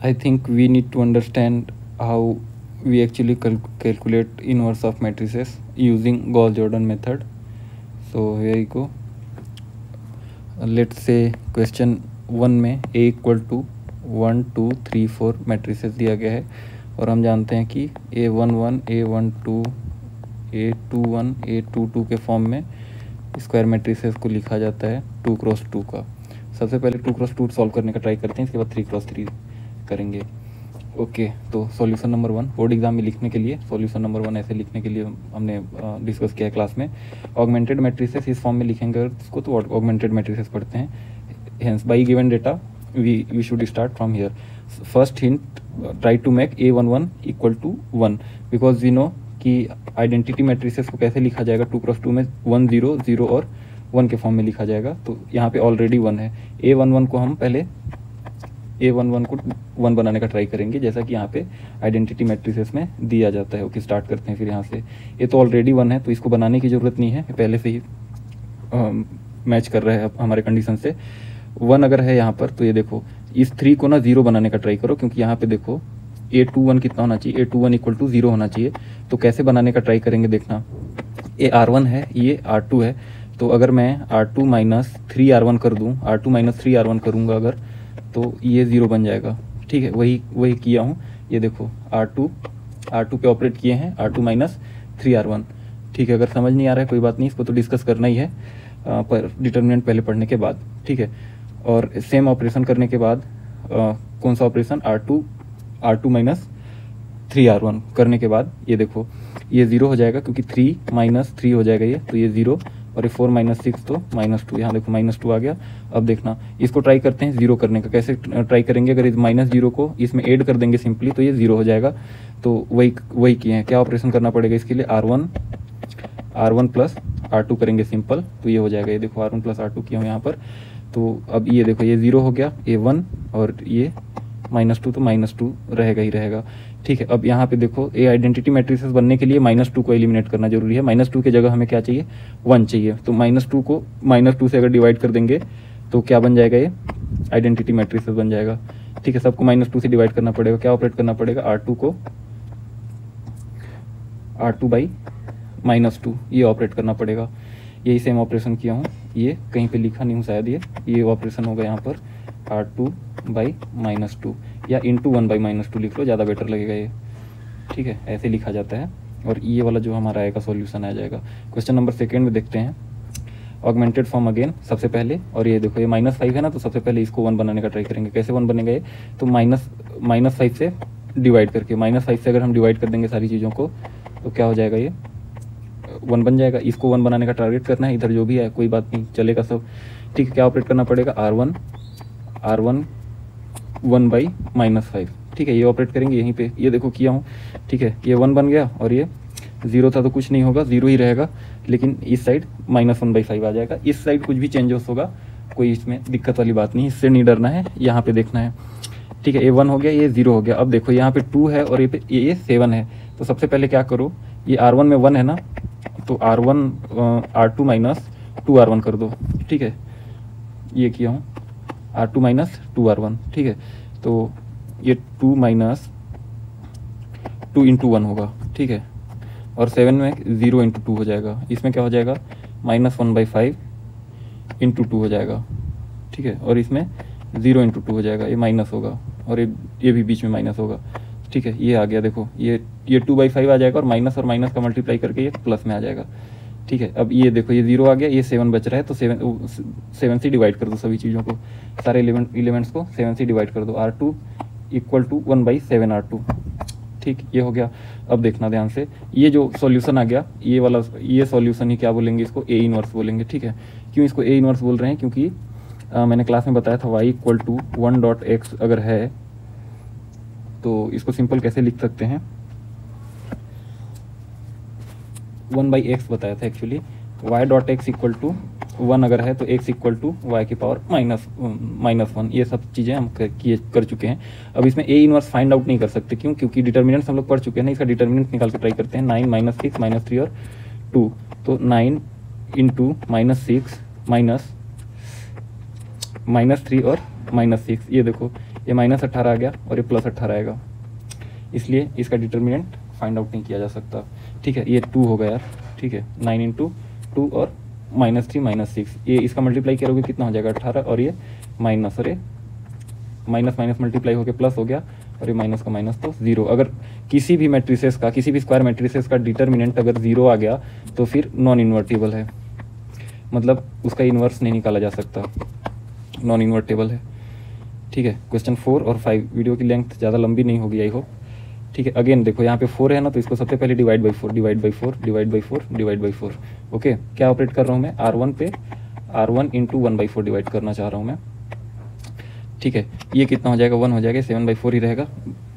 I think we need to understand how we actually calculate inverse of matrices using Gauss-Jordan method. So here you go. Let's say question 1 में A equal to 1 2 3 4 matrices दिया गया है और हम जानते हैं कि A11 A12 A21 A22 के फॉर्म में स्क्वायर मैट्रिसेस को लिखा जाता है 2 क्रॉस 2 का। सबसे पहले 2 क्रॉस 2 सॉल्व करने का ट्राई करते हैं, इसके बाद 3 क्रॉस 3 करेंगे। ओके, तो सॉल्यूशन नंबर 1 बोर्ड एग्जाम में लिखने के लिए सॉल्यूशन नंबर 1 ऐसे लिखने के लिए हमने डिस्कस किया है क्लास में। ऑगमेंटेड मैट्रिसेस इस फॉर्म में लिखेंगे अगर इसको तो ऑगमेंटेड मैट्रिसेस पढ़ते हैं। Hence by given data we should start from here. First hint, try to make A11 equal to 1 because we know कि आइडेंटिटी मैट्रिसेस को कैसे लिखा जाएगा 2 क्रॉस 2 में 1 0 0 और 1 के फॉर्म में लिखा जाएगा। तो यहाँ पे ऑलरेडी 1 है। A11 को हम पहले A11 को 1 बनाने का ट्राई करेंगे जैसा कि यहाँ पे आइडेंटिटी मैट्रिसेस में दिया जाता है। ओके, स्टार्ट करते हैं फिर यहाँ से। ये तो ऑलरेडी 1 है तो इसको बनाने की ज़रूरत नहीं है, पहले से ही मैच कर रहा है हमारे कंडीशन से। 1 अगर है यहाँ पर तो ये देखो इस 3 को ना 0 बनाने का ट्राई करो क्योंकि यहाँ पे देखो A21 कितना होना चाहिए, A21 इक्वल टू 0 होना चाहिए। तो कैसे बनाने का ट्राई करेंगे देखना। ये R1 है, ये R2 है, तो अगर मैं R2 माइनस 3R1 कर दूँ, R2 माइनस 3R1 करूँगा अगर, तो ये 0 बन जाएगा। ठीक है, वही किया हूँ। ये देखो R2 पे ऑपरेट किए हैं, R2 माइनस 3R1। ठीक है, अगर समझ नहीं आ रहा है कोई बात नहीं, इसको तो डिस्कस करना ही है पर डिटर्मिनेंट पहले पढ़ने के बाद। ठीक है, और सेम ऑपरेशन करने के बाद कौन सा ऑपरेशन, R2 माइनस 3R1 करने के बाद ये देखो ये 0 हो जाएगा क्योंकि 3 माइनस 3 हो जाएगा ये, तो ये 0 और ये 4 माइनस 6 तो -2। यहाँ देखो -2 आ गया। अब देखना इसको ट्राई करते हैं 0 करने का। कैसे ट्राई करेंगे, अगर इस -0 को इसमें ऐड कर देंगे सिंपली तो ये 0 हो जाएगा। तो वही किए हैं। क्या ऑपरेशन करना पड़ेगा इसके लिए, R1 प्लस R2 करेंगे सिंपल, तो ये हो जाएगा। ये देखो R1 प्लस R2 किया हूँ यहाँ पर। तो अब ये देखो ये 0 हो गया, ये 1 और ये -2 तो -2 रहेगा ही रहेगा। ठीक है, अब यहाँ पे देखो ये आइडेंटिटी मैट्रिसेस बनने के लिए -2 को एलिमिनेट करना जरूरी है। -2 की जगह हमें क्या चाहिए, 1 चाहिए। तो -2 को -2 से अगर डिवाइड कर देंगे तो क्या बन जाएगा, ये आइडेंटिटी मैट्रिसेस बन जाएगा। ठीक है, सबको -2 से डिवाइड करना पड़ेगा। क्या ऑपरेट करना पड़ेगा, R2 को R2 बाई -2 ये ऑपरेट करना पड़ेगा। यही सेम ऑपरेशन किया हूँ, ये कहीं पे लिखा नहीं हूँ शायद, ये ऑपरेशन होगा यहाँ पर R2 बाई -2 या इंटू 1 बाई -2 लिख लो, ज़्यादा बेटर लगेगा ये। ठीक है, ऐसे लिखा जाता है और ये वाला जो हमारा आएगा सॉल्यूशन आ जाएगा। क्वेश्चन नंबर 2 में देखते हैं। ऑगमेंटेड फॉर्म अगेन सबसे पहले, और ये देखो ये -5 है ना, तो सबसे पहले इसको 1 बनाने का ट्राई करेंगे। कैसे 1 बनेगा ये, तो -5 से डिवाइड करके, -5 से अगर हम डिवाइड कर देंगे सारी चीज़ों को तो क्या हो जाएगा, ये 1 बन जाएगा। इसको 1 बनाने का टारगेट करना है, इधर जो भी है कोई बात नहीं चलेगा सब। ठीक है, क्या ऑपरेट करना पड़ेगा, R1 1 बाई -5। ठीक है, ये ऑपरेट करेंगे यहीं पे, ये देखो किया हूँ। ठीक है, ये 1 बन गया और ये 0 था तो कुछ नहीं होगा, 0 ही रहेगा, लेकिन इस साइड -1/5 आ जाएगा। इस साइड कुछ भी चेंजेस होगा, कोई इसमें दिक्कत वाली बात नहीं, इससे नहीं डरना है, यहाँ पे देखना है। ठीक है, ये 1 हो गया, ये 0 हो गया। अब देखो यहाँ पे 2 है और ये 7 है। तो सबसे पहले क्या करो, ये R1 में 1 है ना, तो R2 माइनस 2R1 कर दो। ठीक है, ये किया हूँ, R2 माइनस 2R1। ठीक है, तो ये 2 माइनस 2 इंटू 1 होगा। ठीक है, और 7 में 0 इंटू 2 हो जाएगा। इसमें क्या हो जाएगा, -1/5 इंटू 2 हो जाएगा। ठीक है, और इसमें 0 इंटू 2 हो जाएगा, ये माइनस होगा और ये भी बीच में माइनस होगा। ठीक है, ये आ गया, देखो ये 2/5 आ जाएगा और माइनस का मल्टीप्लाई करके ये प्लस में आ जाएगा। ठीक है, अब ये देखो ये 0 आ गया, ये 7 बच रहा है, तो 7 से डिवाइड कर दो सभी चीज़ों को, सारे एलिमेंट्स को 7 से डिवाइड कर दो। R2 equal to 1/7 R2। ठीक, ये हो गया। अब देखना ध्यान से, ये जो सॉल्यूशन आ गया, ये वाला ये सॉल्यूशन ही क्या बोलेंगे, इसको A इनवर्स बोलेंगे। ठीक है, क्यों इसको A इनवर्स बोल रहे हैं, क्योंकि मैंने क्लास में बताया था y इक्वल टू 1.x अगर है तो इसको सिंपल कैसे लिख सकते हैं, 1/x बताया था एक्चुअली। y.x इक्वल टू 1 अगर है तो x इक्वल टू y की पावर -1। ये सब चीज़ें हम कर चुके हैं। अब इसमें A इनवर्स फाइंड आउट नहीं कर सकते, क्यों, क्योंकि डिटर्मिनेंट्स हम लोग पढ़ चुके हैं ना। इसका डिटर्मिनेंट निकाल के ट्राई करते हैं, 9 -6 -3 और 2। तो 9 इंटू -6 -3 और -6, ये देखो ये -18 आ गया और ये +18 आएगा, इसलिए इसका डिटर्मिनेंट फाइंड आउट नहीं किया जा सकता। ठीक है, ये 2 होगा यार। ठीक है, 9 × 2 और -3 -6, ये इसका मल्टीप्लाई करोगे कितना हो जाएगा 18, और ये माइनस, और ये माइनस माइनस मल्टीप्लाई होकर प्लस हो गया, और ये माइनस का माइनस तो 0। अगर किसी भी मैट्रिसेस का, किसी भी स्क्वायर मैट्रिसेस का डिटर्मिनेंट अगर 0 आ गया तो फिर नॉन इन्वर्टिबल है, मतलब उसका इन्वर्स नहीं निकाला जा सकता, नॉन इन्वर्टेबल है। ठीक है, क्वेश्चन 4 और 5, वीडियो की लेंथ ज़्यादा लंबी नहीं होगी आई होप। ठीक है, अगेन देखो यहाँ पे 4 है ना, तो इसको सबसे पहले divide by 4, divide by 4, divide by 4, divide by 4। Okay, क्या ऑपरेट कर रहा हूँ मैं, R1 पे R1 × 1/4 डिवाइड करना चाह रहा हूँ मैं। ठीक है, ये कितना हो जाएगा, 1 हो जाएगा, 7/4 ही रहेगा,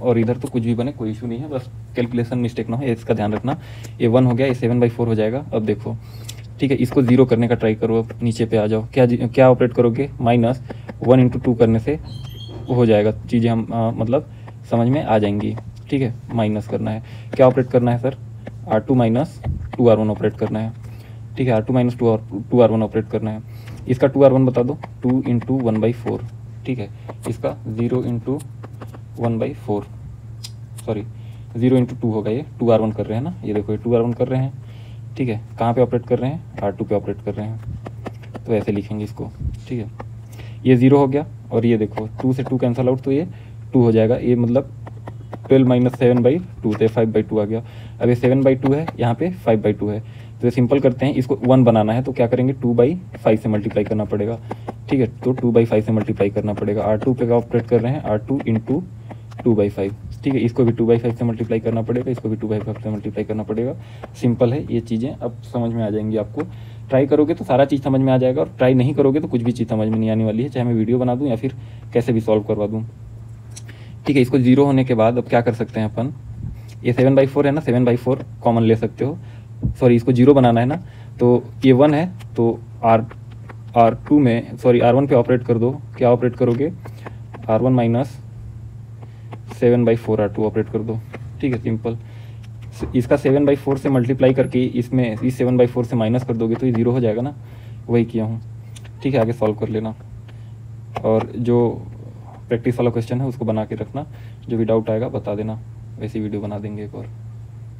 और इधर तो कुछ भी बने कोई इशू नहीं है, बस कैलकुलेशन मिस्टेक ना हो, इसका ध्यान रखना। ये 1 हो गया, ये 7/4 हो जाएगा। अब देखो, ठीक है, इसको 0 करने का ट्राई करो, अब नीचे पे आ जाओ। क्या ऑपरेट करोगे, -1 × 2 करने से हो जाएगा, चीज़ें हम मतलब समझ में आ जाएंगी। ठीक है, माइनस करना है, क्या ऑपरेट करना है सर, R2 - 2R1 ऑपरेट करना है। ठीक है, R2 - 2R1 ऑपरेट करना है। इसका 2R1 बता दो, 2 × 1/4। ठीक है, इसका 0 × 1/4, सॉरी 0 × 2 होगा, ये 2R1 कर रहे हैं ना, ये देखो ये 2R1 कर रहे हैं। ठीक है, कहाँ पे ऑपरेट कर रहे हैं, R2 पे ऑपरेट कर रहे हैं, तो ऐसे लिखेंगे इसको। ठीक है, ये 0 हो गया, और ये देखो 2 से 2 कैंसल आउट, तो ये 2 हो जाएगा, ये मतलब 12 - 7/2, तो 5/2 आ गया। अब ये 7/2 है, यहाँ पे 5/2 है, तो ये सिंपल करते हैं, इसको 1 बनाना है तो क्या करेंगे, 2/5 से मल्टीप्लाई करना पड़ेगा। ठीक है, तो 2/5 से मल्टीप्लाई करना पड़ेगा। R2 पे ऑपरेट कर रहे हैं, R2 × 2/5। ठीक है, इसको भी 2/5 से मल्टीप्लाई करना पड़ेगा, इसको भी 2/5 से मल्टीप्लाई करना पड़ेगा। सिंपल है, ये चीज़ें अब समझ में आ जाएंगी आपको। ट्राई करोगे तो सारा चीज़ समझ में आ जाएगा, और ट्राई नहीं करोगे तो कुछ भी चीज़ समझ में नहीं आने वाली है, चाहे मैं वीडियो बना दूँ या फिर कैसे भी सॉल्व करवा दूँ। ठीक है, इसको 0 होने के बाद अब क्या कर सकते हैं अपन, ये 7/4 है ना, 7/4 कॉमन ले सकते हो, सॉरी इसको 0 बनाना है ना, तो ये 1 है, तो R2 में, सॉरी R1 पे ऑपरेट कर दो। क्या ऑपरेट करोगे, R1 - 7/4 R2 ऑपरेट कर दो। ठीक है, सिंपल, इसका 7/4 से मल्टीप्लाई करके इसमें इस 7/4 से माइनस कर दोगे तो ये 0 हो जाएगा ना, वही किया हूँ। ठीक है, आगे सॉल्व कर लेना, और जो प्रैक्टिस वाला क्वेश्चन है उसको बना के रखना, जो भी डाउट आएगा बता देना, वैसी वीडियो बना देंगे एक और।